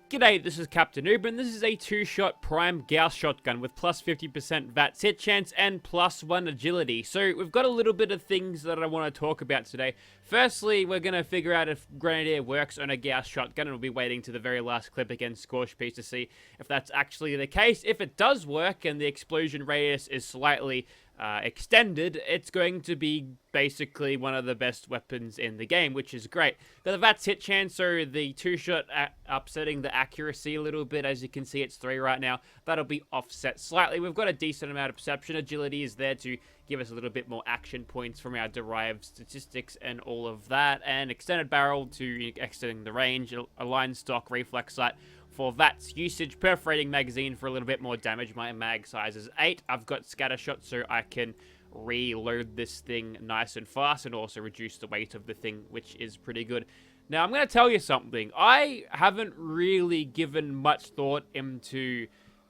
G'day, this is Captainoob, and this is a 2-shot prime Gauss Shotgun with plus 50% VATS hit chance and plus 1 agility. So we've got a little bit of things that I want to talk about today. Firstly, we're going to figure out if Grenadier works on a Gauss Shotgun, and we'll be waiting to the very last clip against Scorch-P to see if that's actually the case. If it does work and the explosion radius is slightly extended, it's going to be basically one of the best weapons in the game, which is great. Got the VATS hit chance, so the 2-shot upsetting the accuracy a little bit. As you can see, it's 3 right now. That'll be offset slightly. We've got a decent amount of perception. Agility is there to give us a little bit more action points from our derived statistics and all of that. And extended barrel to extending the range. Aligned stock reflex sight for VATS usage. Perforating magazine for a little bit more damage. My mag size is 8. I've got scatter shot so I can reload this thing nice and fast and also reduce the weight of the thing, which is pretty good. Now, I'm going to tell you something. I haven't really given much thought into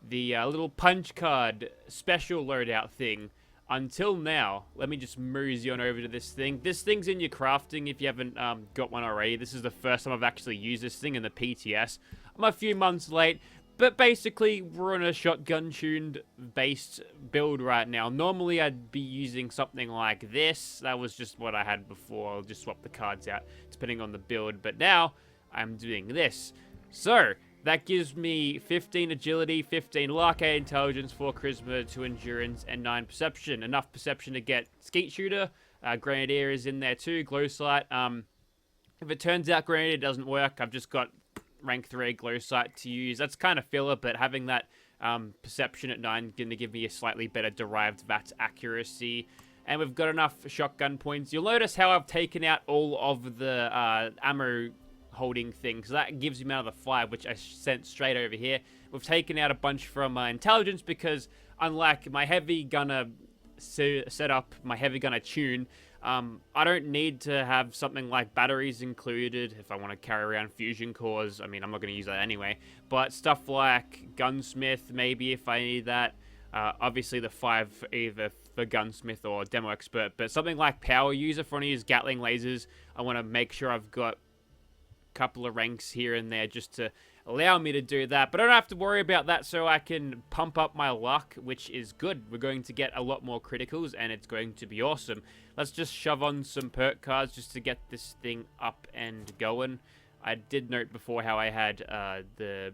the little punch card special loadout thing until now. Let me just mosey on over to this thing. This thing's in your crafting if you haven't got one already. This is the first time I've actually used this thing in the PTS. I'm a few months late, but basically we're on a shotgun-tuned based build right now. Normally I'd be using something like this. That was just what I had before. I'll just swap the cards out depending on the build, but now I'm doing this. So that gives me 15 agility, 15 luck, 8 intelligence, 4 charisma, 2 endurance, and 9 perception. Enough perception to get skeet shooter. Grenadier is in there too, glow sight. If it turns out Grenadier doesn't work, I've just got rank 3 glow sight to use. That's kind of filler, but having that perception at 9 is going to give me a slightly better derived VATS accuracy. And we've got enough shotgun points. You'll notice how I've taken out all of the ammo holding things. That gives me another 5, which I sent straight over here. We've taken out a bunch from my intelligence because unlike my heavy gunner setup, my heavy gunner tune, I don't need to have something like batteries included if I want to carry around fusion cores. I mean, I'm not going to use that anyway. But stuff like gunsmith, maybe if I need that. Obviously the 5 either for gunsmith or demo expert. But something like power user, if I want to use Gatling lasers, I want to make sure I've got a couple of ranks here and there just to allow me to do that. But I don't have to worry about that, so I can pump up my luck, which is good. We're going to get a lot more criticals and it's going to be awesome. Let's just shove on some perk cards just to get this thing up and going. I did note before how I had the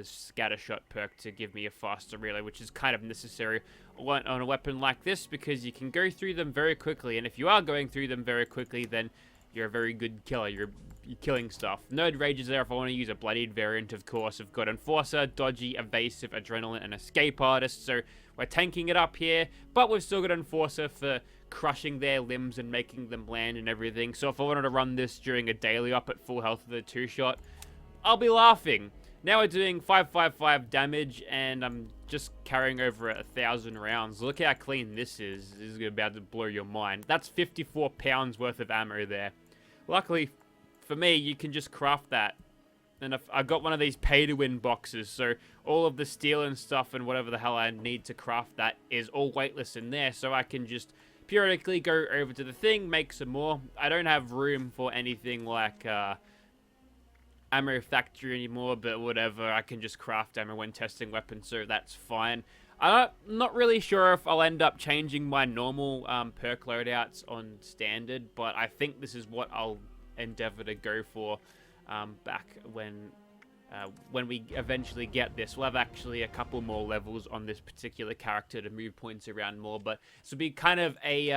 scatter shot perk to give me a faster reload, which is kind of necessary on a weapon like this because you can go through them very quickly, and if you are going through them very quickly, then you're a very good killer. You're killing stuff. Node Rage is there if I want to use a bloodied variant, of course. I've got Enforcer, Dodgy, Evasive, Adrenaline, and Escape Artist, so we're tanking it up here, but we've still got Enforcer for crushing their limbs and making them land and everything. So if I wanted to run this during a daily up at full health with a 2-shot, I'll be laughing. Now we're doing 555 damage, and I'm just carrying over 1,000 rounds. Look how clean this is. This is about to blow your mind. That's 54 pounds worth of ammo there. Luckily for me, you can just craft that. And I got one of these pay-to-win boxes, so all of the steel and stuff and whatever the hell I need to craft that is all weightless in there, so I can just periodically go over to the thing, make some more. I don't have room for anything like ammo factory anymore, but whatever. I can just craft ammo when testing weapons, so that's fine. I'm not really sure if I'll end up changing my normal perk loadouts on standard, but I think this is what I'll endeavor to go for back when we eventually get this. We'll have actually a couple more levels on this particular character to move points around more, but this will be kind of a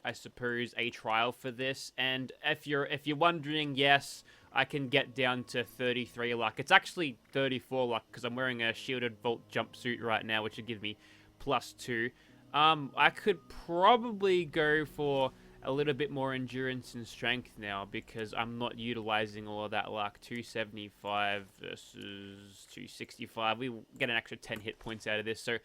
I suppose a trial for this. And if you're wondering, yes, I can get down to 33 luck. It's actually 34 luck because I'm wearing a shielded vault jumpsuit right now, which would give me +2. I could probably go for a little bit more endurance and strength now because I'm not utilizing all of that luck. 275 versus 265. We get an extra 10 hit points out of this, so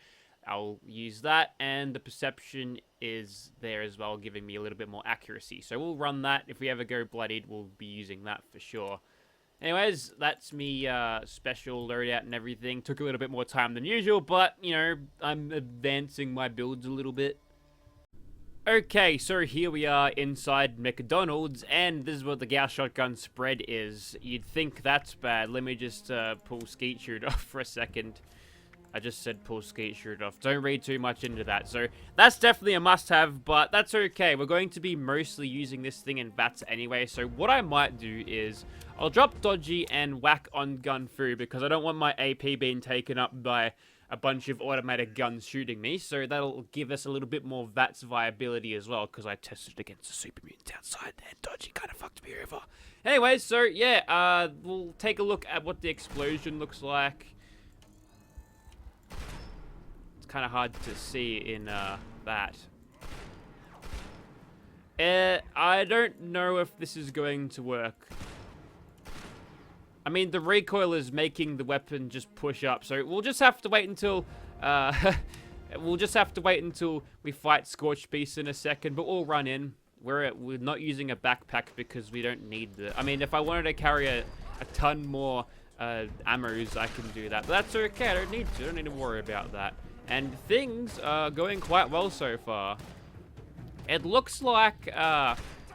I'll use that. And the perception is there as well, giving me a little bit more accuracy. So we'll run that. If we ever go bloodied, we'll be using that for sure. Anyways, that's me special loadout and everything. Took a little bit more time than usual, but, you know, I'm advancing my builds a little bit. Okay, so here we are inside McDonald's, and this is what the Gauss Shotgun spread is. You'd think that's bad. Let me just pull Skeet Shoot off for a second. I just said pull Skeet Shoot off. Don't read too much into that. So that's definitely a must-have, but that's okay. We're going to be mostly using this thing in VATS anyway, so what I might do is I'll drop Dodgy and whack on gun through because I don't want my AP being taken up by a bunch of automated guns shooting me, so that'll give us a little bit more VATS viability as well, because I tested against a super mutant outside, and Dodgy kind of fucked me over. Anyways, so yeah, we'll take a look at what the explosion looks like. It's kind of hard to see in that. I don't know if this is going to work. I mean, the recoil is making the weapon just push up, so we'll just have to wait until, we fight Scorched Beast in a second, but we'll run in. We're not using a backpack because we don't need the... I mean, if I wanted to carry a ton more ammos, I can do that, but that's okay, I don't need to. I don't need to worry about that. And things are going quite well so far. It looks like,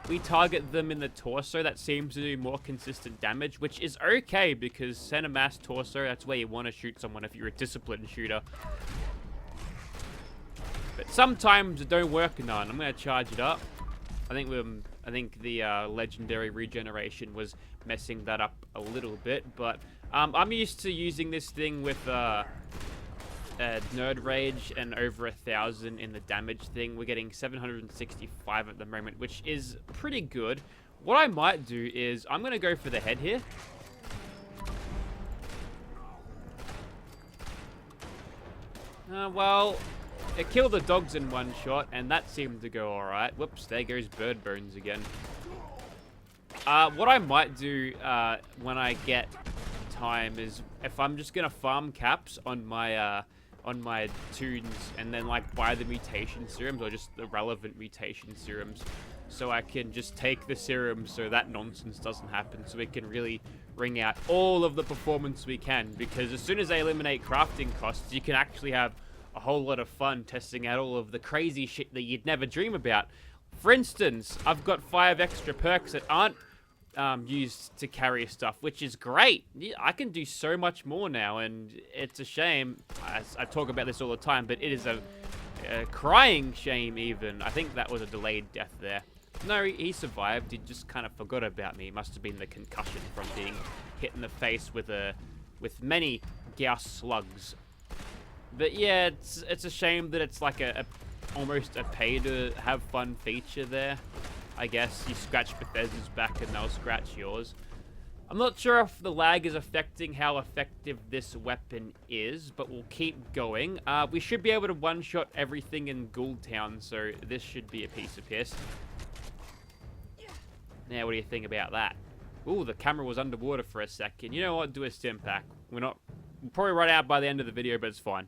we target them in the torso. That seems to do more consistent damage, which is okay because center mass torso, that's where you want to shoot someone if you're a disciplined shooter. But sometimes it don't work none. I'm going to charge it up. I think the legendary regeneration was messing that up a little bit, but I'm used to using this thing with Nerd Rage and over 1,000 in the damage thing. We're getting 765 at the moment, which is pretty good. What I might do is I'm going to go for the head here. Well, it killed the dogs in one shot, and that seemed to go alright. Whoops, there goes Bird Bones again. What I might do when I get time is if I'm just going to farm caps on my tunes and then like buy the mutation serums or just the relevant mutation serums so I can just take the serums so that nonsense doesn't happen, so we can really wring out all of the performance we can, because as soon as they eliminate crafting costs, you can actually have a whole lot of fun testing out all of the crazy shit that you'd never dream about. For instance, I've got 5 extra perks that aren't used to carry stuff, which is great. I can do so much more now, and it's a shame. I talk about this all the time, but it is a crying shame even. I think that was a delayed death there. No, he survived. He just kind of forgot about me. It must have been the concussion from being hit in the face with many Gauss slugs. But yeah, it's a shame that it's like almost a pay to have fun feature there. I guess you scratch Bethesda's back and they'll scratch yours. I'm not sure if the lag is affecting how effective this weapon is, but we'll keep going. We should be able to one-shot everything in Ghoul Town, so this should be a piece of piss. Now, what do you think about that? Ooh, the camera was underwater for a second. You know what? Do a stim pack. We'll probably run out by the end of the video, but it's fine.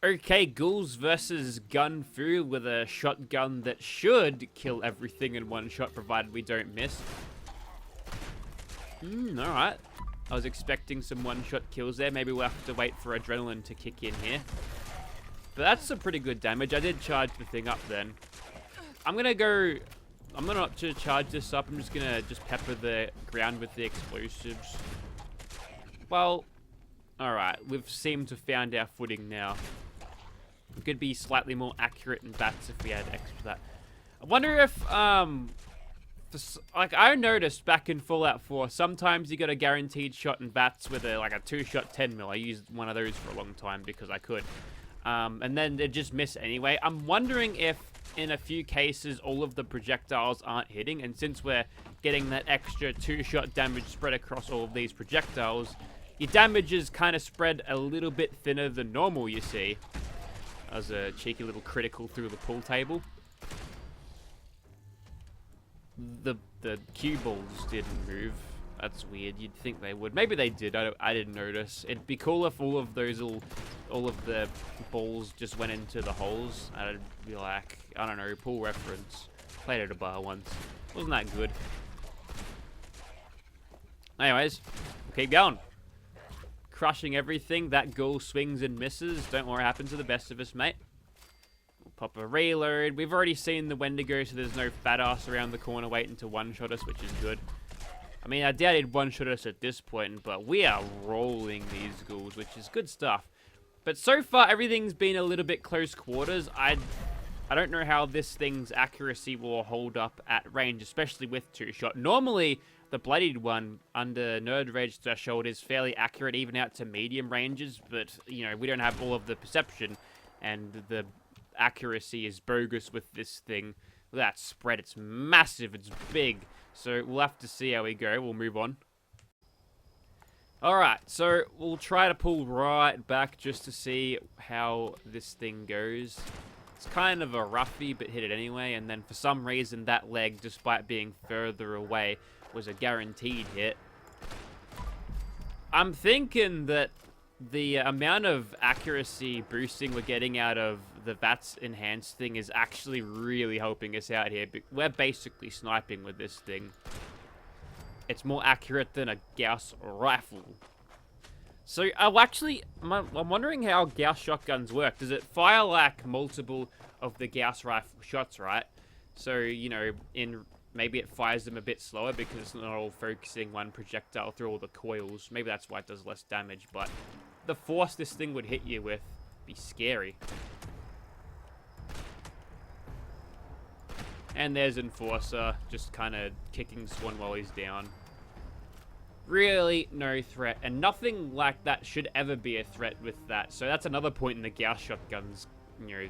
Okay, ghouls versus gun fu with a shotgun that should kill everything in one shot, provided we don't miss. Alright. I was expecting some one-shot kills there. Maybe we'll have to wait for adrenaline to kick in here. But that's some pretty good damage. I did charge the thing up then. I'm gonna not to charge this up. I'm just gonna pepper the ground with the explosives. Well, alright. We've seemed to found our footing now. We could be slightly more accurate in VATS if we had extra that. I wonder if, like I noticed back in Fallout 4, sometimes you got a guaranteed shot in VATS with a 2-shot 10mm. I used one of those for a long time because I could. And then they just miss anyway. I'm wondering if in a few cases all of the projectiles aren't hitting, and since we're getting that extra 2-shot damage spread across all of these projectiles, your damage is kind of spread a little bit thinner than normal, you see. That was a cheeky little critical through the pool table. The cue balls didn't move. That's weird. You'd think they would. Maybe they did. I didn't notice. It'd be cool if all of the balls just went into the holes. I'd be like, I don't know, pool reference. Played at a bar once. Wasn't that good? Anyways, keep going. Crushing everything. That ghoul swings and misses. Don't worry, happens to the best of us, mate. We'll pop a reload. We've already seen the Wendigo, so there's no fat ass around the corner waiting to one-shot us, which is good. I mean, I doubt he'd one-shot us at this point, but we are rolling these ghouls, which is good stuff. But so far, everything's been a little bit close quarters. I don't know how this thing's accuracy will hold up at range, especially with two-shot. Normally, the bloodied one under Nerd Rage threshold is fairly accurate even out to medium ranges, but, you know, we don't have all of the perception, and the accuracy is bogus with this thing. Look at that spread. It's massive. It's big. So we'll have to see how we go. We'll move on. Alright, so we'll try to pull right back just to see how this thing goes. It's kind of a roughie, but hit it anyway. And then for some reason, that leg, despite being further away, was a guaranteed hit. I'm thinking that the amount of accuracy boosting we're getting out of the VATS enhanced thing is actually really helping us out here. We're basically sniping with this thing. It's more accurate than a Gauss rifle. So, I'm wondering how Gauss shotguns work. Does it fire like multiple of the Gauss rifle shots, right? So, you know, maybe it fires them a bit slower because it's not all focusing one projectile through all the coils. Maybe that's why it does less damage, but the force this thing would hit you with be scary. And there's Enforcer, just kind of kicking Swan while he's down. Really no threat, and nothing like that should ever be a threat with that. So that's another point in the Gauss shotgun's, you know,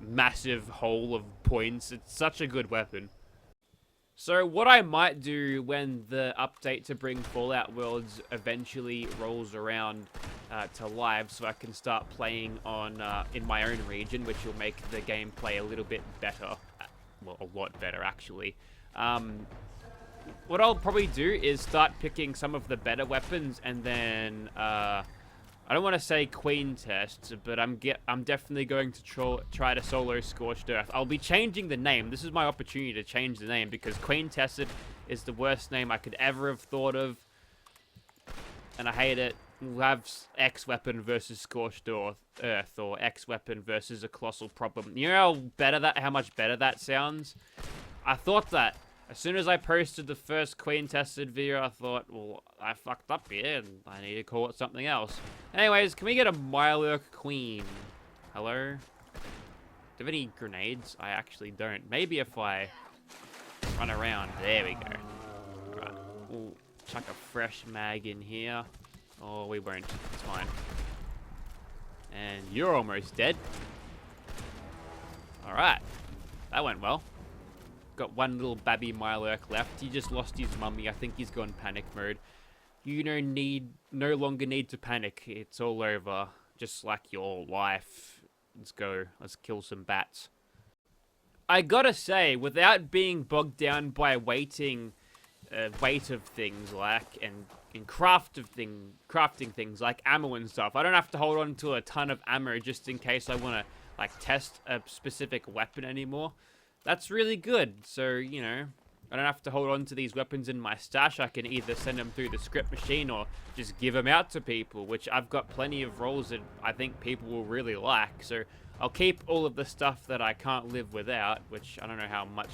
massive hole of points. It's such a good weapon. So what I might do when the update to bring Fallout Worlds eventually rolls around to live, so I can start playing on in my own region, which will make the gameplay a little bit better. Well, a lot better, actually. What I'll probably do is start picking some of the better weapons, and then I don't want to say Queen test, but I'm definitely going to try to solo Scorched Earth. I'll be changing the name. This is my opportunity to change the name, because Queen Tested is the worst name I could ever have thought of, and I hate it. We'll have X weapon versus Scorched Earth, or X weapon versus a colossal problem. You know how much better that sounds? I thought that. As soon as I posted the first Queen tested video, I thought, well, I fucked up here, and I need to call it something else. Anyways, can we get a Mirelurk Queen? Hello? Do you have any grenades? I actually don't. Maybe if I run around. There we go. Alright. We'll chuck a fresh mag in here. Oh, we won't. It's fine. And you're almost dead. Alright. That went well. Got one little babby Mirelurk left. He just lost his mummy. I think he's gone panic mode. You no longer need to panic. It's all over. Just like your life. Let's go. Let's kill some bats. I gotta say, without being bogged down by weight of things and crafting things like ammo and stuff, I don't have to hold on to a ton of ammo just in case I want to like test a specific weapon anymore. That's really good. So, you know, I don't have to hold on to these weapons in my stash. I can either send them through the script machine or just give them out to people, which I've got plenty of roles that I think people will really like. So I'll keep all of the stuff that I can't live without, which I don't know how much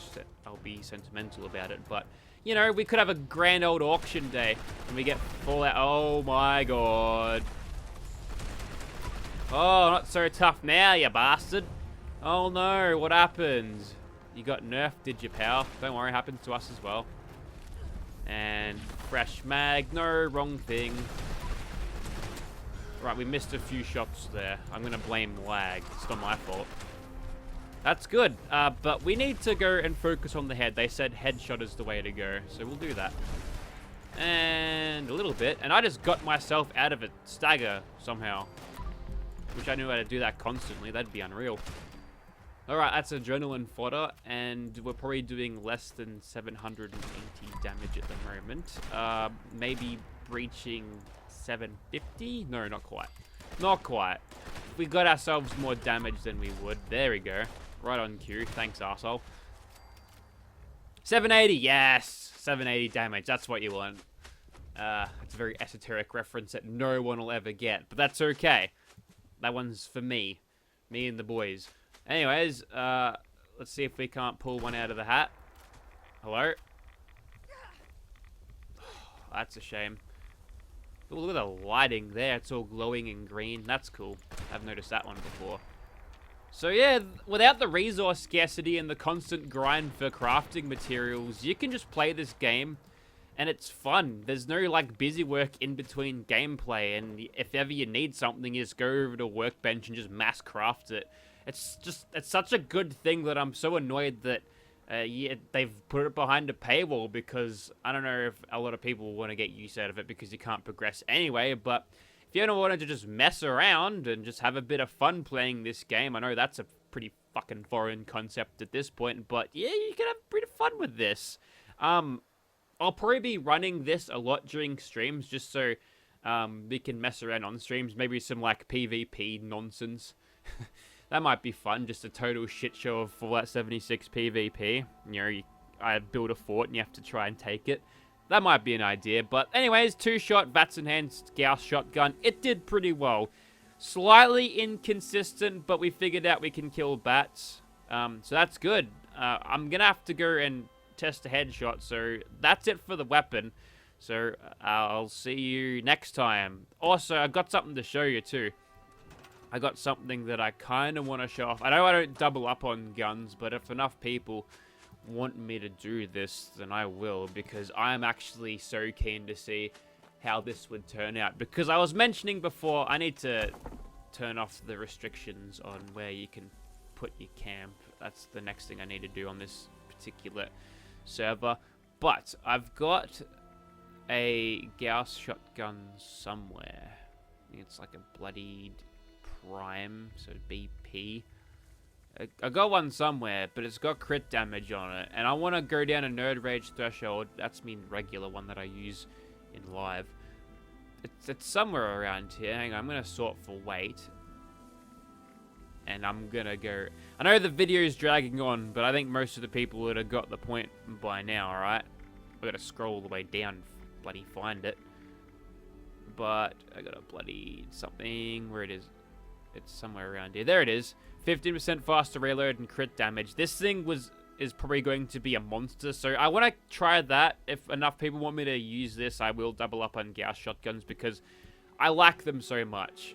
I'll be sentimental about it. But, you know, we could have a grand old auction day and we get Fallout. Oh my god. Oh, not so tough now, you bastard. Oh no, what happened? You got nerfed, did you, pal? Don't worry, it happens to us as well. And fresh mag. No, wrong thing. Right, we missed a few shots there. I'm going to blame lag. It's not my fault. That's good. But we need to go and focus on the head. They said headshot is the way to go. So we'll do that. And a little bit. And I just got myself out of a stagger somehow. Wish I knew how to do that constantly. That'd be unreal. Alright, that's adrenaline fodder, and we're probably doing less than 780 damage at the moment. Maybe breaching 750? No, not quite. Not quite. We got ourselves more damage than we would. There we go. Right on cue. Thanks, arsehole. 780, yes! 780 damage, that's what you want. It's a very esoteric reference that no one will ever get, but that's okay. That one's for me. Me and the boys. Anyways, let's see if we can't pull one out of the hat. Hello? That's a shame. Ooh, look at the lighting there. It's all glowing in green. That's cool. I've noticed that one before. So yeah, without the resource scarcity and the constant grind for crafting materials, you can just play this game and it's fun. There's no like busy work in between gameplay, and if ever you need something, you just go over to a workbench and just mass craft it. It's such a good thing that I'm so annoyed that yeah, they've put it behind a paywall, because I don't know if a lot of people want to get use out of it because you can't progress anyway, but if you ever wanted to just mess around and just have a bit of fun playing this game, I know that's a pretty fucking foreign concept at this point, but yeah, you can have pretty fun with this. I'll probably be running this a lot during streams, just so we can mess around on streams. Maybe some like PvP nonsense. That might be fun, just a total shit show of Fallout 76 PvP. You know, I build a fort and you have to try and take it. That might be an idea, but anyways, 2-shot VATS enhanced Gauss Shotgun. It did pretty well. Slightly inconsistent, but we figured out we can kill bats. So that's good. I'm gonna have to go and test a headshot, so that's it for the weapon. So I'll see you next time. Also, I got something to show you too. I got something that I kind of want to show off. I know I don't double up on guns, but if enough people want me to do this, then I will, because I'm actually so keen to see how this would turn out. Because I was mentioning before, I need to turn off the restrictions on where you can put your camp. That's the next thing I need to do on this particular server. But I've got a Gauss shotgun somewhere. I think it's like a bloodied prime, so BP. I got one somewhere, but it's got crit damage on it, and I want to go down a nerd rage threshold. That's mean regular one that I use in live. It's somewhere around here. Hang on, I'm gonna sort for weight, and I'm gonna go. I know the video is dragging on, but I think most of the people would have got the point by now. All right, I gotta scroll all the way down, and bloody find it. But I got a bloody something. Where it is? It's somewhere around here. There it is. 15% faster reload and crit damage. This thing is probably going to be a monster, so I want to try that. If enough people want me to use this, I will double up on Gauss shotguns because I like them so much.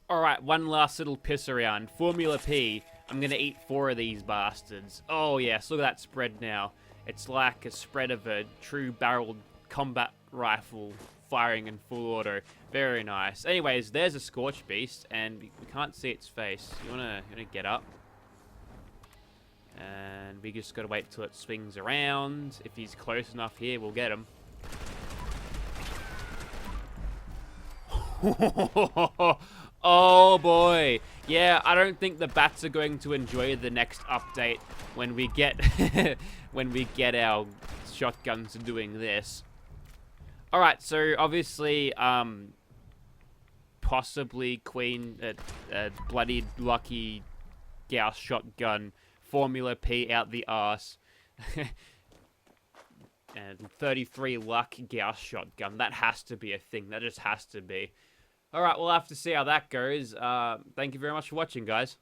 Alright, one last little piss around. Formula P. I'm going to eat 4 of these bastards. Oh yes, look at that spread now. It's like a spread of a true barreled combat rifle firing in full auto. Very nice. Anyways, there's a Scorch Beast, and we can't see its face. You wanna get up? And we just gotta wait till it swings around. If he's close enough here, we'll get him. Oh boy. Yeah, I don't think the bats are going to enjoy the next update when we get when we get our shotguns doing this. Alright, so obviously, possibly Queen, bloody lucky Gauss shotgun, Formula P out the arse, and 33 luck Gauss shotgun. That has to be a thing. That just has to be. Alright, we'll have to see how that goes. Thank you very much for watching, guys.